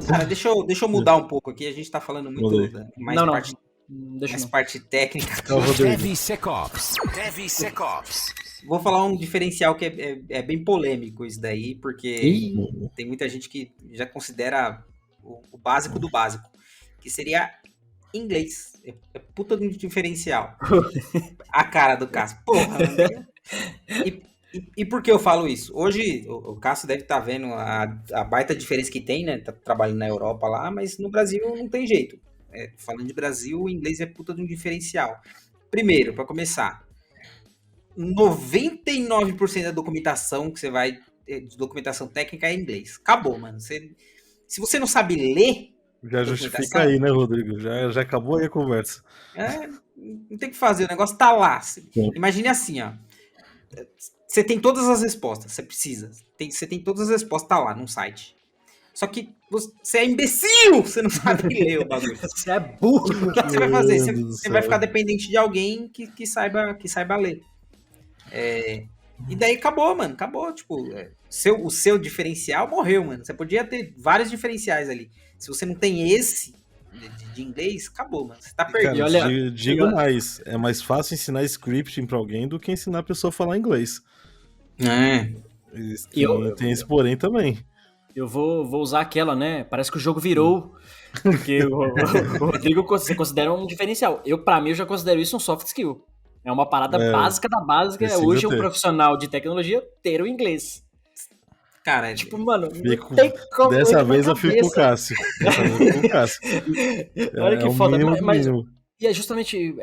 Cara, deixa eu mudar um pouco aqui. A gente tá falando muito Não, deixa mais não. parte técnica. DevSecOps. Vou falar um diferencial que é bem polêmico isso daí, porque tem muita gente que já considera o básico do básico, que seria inglês. É puta de um diferencial. A cara do Cássio. Porra, mano. E por que eu falo isso? Hoje, o Cássio deve estar vendo a baita diferença que tem, né? Tá trabalhando na Europa lá, mas no Brasil não tem jeito. Falando de Brasil, o inglês é puta de um diferencial. Primeiro, para começar, 99% da documentação que você vai... de documentação técnica é em inglês. Acabou, mano. Se você não sabe ler... Já justifica aí, né, Rodrigo? Já acabou aí a conversa. Não tem o que fazer, o negócio tá lá. Imagine assim, ó. Você tem todas as respostas, você precisa. Você tem todas as respostas, tá lá num site. Só que você é imbecil, você não sabe ler o bagulho. Você é burro. O que você vai fazer? Você vai ficar dependente de alguém que saiba ler. E daí acabou, mano. Acabou, tipo, o seu diferencial morreu, mano. Você podia ter vários diferenciais ali. Se você não tem esse de inglês, acabou, mano. Você tá perdido. Cara, digo mais, é mais fácil ensinar scripting pra alguém do que ensinar a pessoa a falar inglês. Tem esse porém também. Eu vou usar aquela, né? Parece que o jogo virou. Porque o Rodrigo você considera um diferencial. Pra mim, eu já considero isso um soft skill. É uma parada básica da básica. Hoje, um profissional de tecnologia ter o inglês. Cara, tipo, mano, tem como. Dessa vez eu fico com o Cássio. Olha que foda. Mas, e é justamente,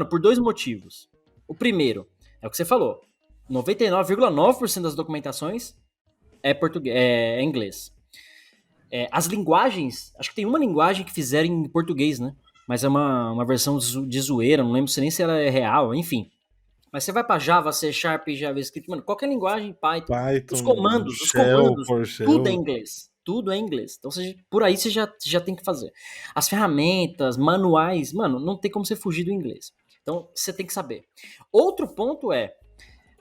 por dois motivos. O primeiro, é o que você falou. 99,9% das documentações é inglês. As linguagens, acho que tem uma linguagem que fizeram em português, né? Mas é uma versão de zoeira, não lembro nem se ela é real, enfim. Mas você vai pra Java, C Sharp, JavaScript, mano, qualquer linguagem, Python os comandos, tudo é inglês. Tudo é inglês. Então, por aí você já tem que fazer. As ferramentas, manuais, mano, não tem como você fugir do inglês. Então, você tem que saber. Outro ponto aí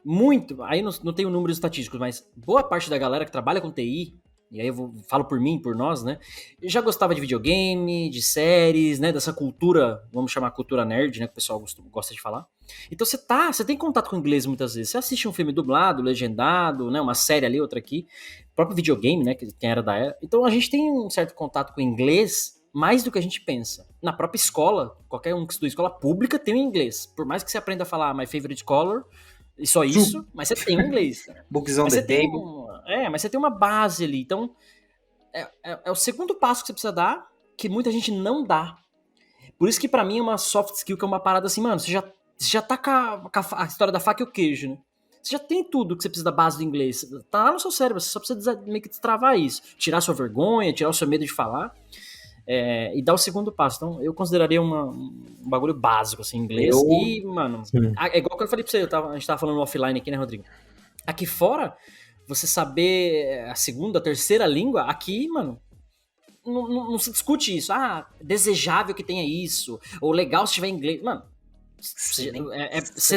não tenho números estatísticos, mas boa parte da galera que trabalha com TI, e aí falo por mim, por nós, né? Já gostava de videogame, de séries, né? Dessa cultura, vamos chamar cultura nerd, né? Que o pessoal gosta de falar. Então você tem contato com o inglês muitas vezes. Você assiste um filme dublado, legendado, né? Uma série ali, outra aqui. O próprio videogame, né? Quem era da era. Então a gente tem um certo contato com o inglês mais do que a gente pensa. Na própria escola, qualquer um que estuda escola pública tem o inglês. Por mais que você aprenda a falar my favorite color, e só isso, mas você tem o inglês. Books on the table. Mas você tem uma base ali. Então, é o segundo passo que você precisa dar, que muita gente não dá. Por isso que pra mim é uma soft skill, que é uma parada assim, mano, você já tá com a história da faca e o queijo, né? Você já tem tudo que você precisa da base do inglês. Tá lá no seu cérebro, você só precisa meio que destravar isso. Tirar sua vergonha, tirar o seu medo de falar. E dar o segundo passo. Então, eu consideraria um bagulho básico, assim, em inglês. E, mano, é igual que eu falei pra você, a gente tava falando offline aqui, né, Rodrigo? Aqui fora, você saber a segunda, a terceira língua, aqui, mano, não se discute isso. Desejável que tenha isso, ou legal se tiver inglês. Mano, você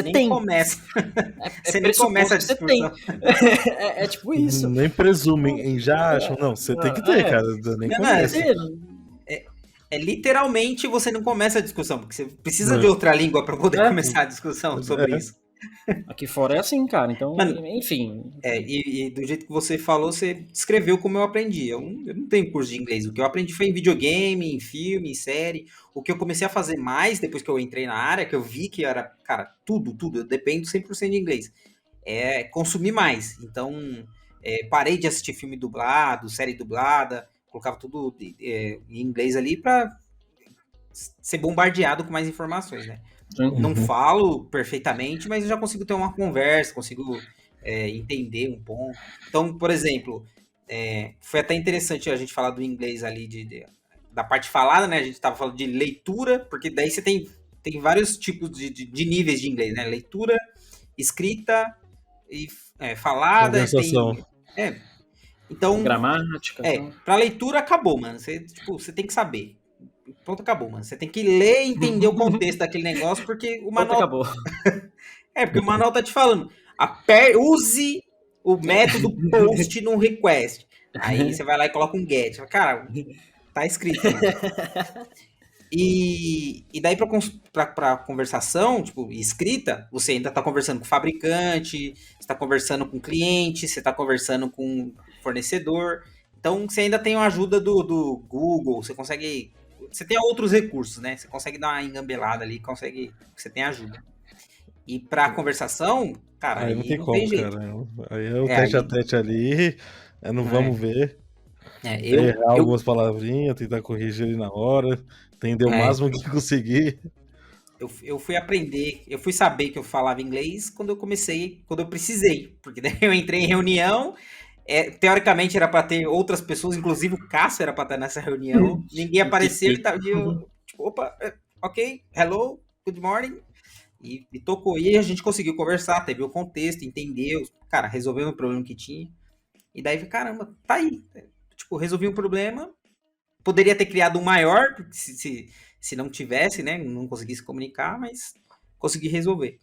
tem. Começa. Você nem começa a discussão. É tipo isso. Nem presumem em já acham. Não, você tem que ter, cara. Nem começa. Literalmente você não começa a discussão, porque você precisa de outra língua para poder começar a discussão sobre isso. Aqui fora é assim, cara. Então, enfim. E do jeito que você falou, você descreveu como eu aprendi. Eu não tenho curso de inglês. O que eu aprendi foi em videogame, em filme, em série. O que eu comecei a fazer mais depois que eu entrei na área, que eu vi que era, cara, tudo. Eu dependo 100% de inglês. Consumir mais. Então, parei de assistir filme dublado, série dublada. Colocava tudo em inglês ali para ser bombardeado com mais informações, né? Não falo perfeitamente, mas eu já consigo ter uma conversa, consigo entender um ponto. Então, por exemplo, foi até interessante a gente falar do inglês ali, da parte falada, né? A gente estava falando de leitura, porque daí você tem vários tipos de níveis de inglês, né? Leitura, escrita e falada. Então, gramática. Pra leitura acabou, mano. Você tem que saber. Pronto, acabou, mano. Você tem que ler e entender o contexto daquele negócio, porque o manual... acabou. Porque o manual tá te falando. Use o método post no request. Aí você vai lá e coloca um get. Cara, tá escrito aí. E daí para conversação, tipo, escrita, você ainda tá conversando com o fabricante, você tá conversando com o cliente, você tá conversando com o fornecedor. Então, você ainda tem a ajuda do Google, você consegue... Você tem outros recursos, né? Você consegue dar uma engambelada ali, você tem ajuda. E pra conversação, cara, Aí não tem não como, tem jeito. cara. Aí é o tete a tete ali, não vamos ver. Errar algumas palavrinhas, tentar corrigir ali na hora, entender o máximo que conseguir. Eu fui aprender, eu fui saber que eu falava inglês quando eu precisei. Porque daí eu entrei em reunião, teoricamente era para ter outras pessoas, inclusive o Cássio era para estar nessa reunião, ninguém apareceu e eu, tipo, opa, ok, hello, good morning, e tocou. E a gente conseguiu conversar, teve o contexto, entendeu, cara, resolveu o problema que tinha, e daí, caramba, tá aí. Tipo, resolvi um problema, poderia ter criado um maior, se não tivesse, né, não conseguisse comunicar, mas consegui resolver.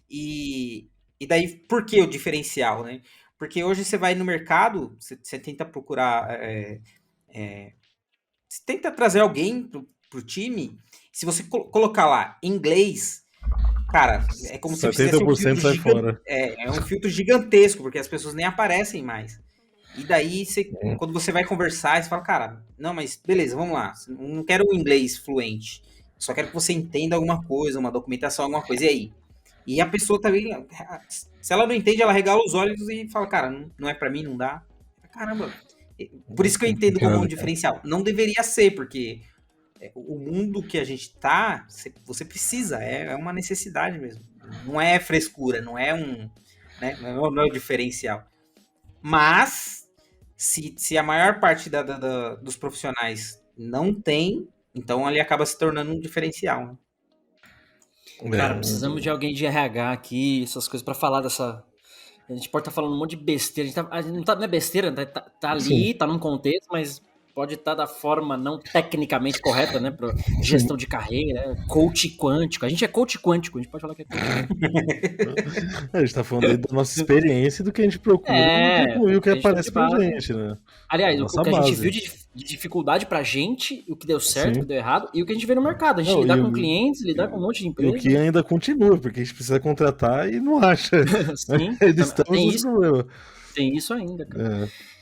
E daí, por que o diferencial, né? Porque hoje você vai no mercado, você tenta procurar, você tenta trazer alguém pro time, se você colocar lá inglês, cara, é como se fizesse um filtro sai fora. É um filtro gigantesco, porque as pessoas nem aparecem mais. E daí, quando você vai conversar, você fala, cara, não, mas beleza, vamos lá. Não quero um inglês fluente. Só quero que você entenda alguma coisa, uma documentação, alguma coisa. E aí? E a pessoa também, se ela não entende, ela regala os olhos e fala, cara, não é pra mim, não dá. Caramba. Por isso que eu entendo como um diferencial. Não deveria ser, porque o mundo que a gente tá, você precisa, é uma necessidade mesmo. Não é frescura, não é né, não é o diferencial. Mas, se a maior parte dos profissionais não tem, então ele acaba se tornando um diferencial. Né? Cara, precisamos de alguém de RH aqui, essas coisas, pra falar dessa... A gente pode estar falando um monte de besteira. A gente não é besteira, tá ali, sim, tá num contexto, mas pode estar da forma não tecnicamente correta, né? Pra gestão de carreira, coach quântico. A gente é coach quântico, a gente pode falar que é coach quântico. A gente tá falando aí da nossa experiência e do que a gente procura e o que aparece pra gente, né? Aliás, o que a gente viu de dificuldade pra gente, o que deu certo, o que deu errado, e o que a gente vê no mercado. A gente lidar com clientes, lidar com um monte de empresas. E o que ainda continua, porque a gente precisa contratar e não acha. Sim, Eles estão tem isso ainda, cara.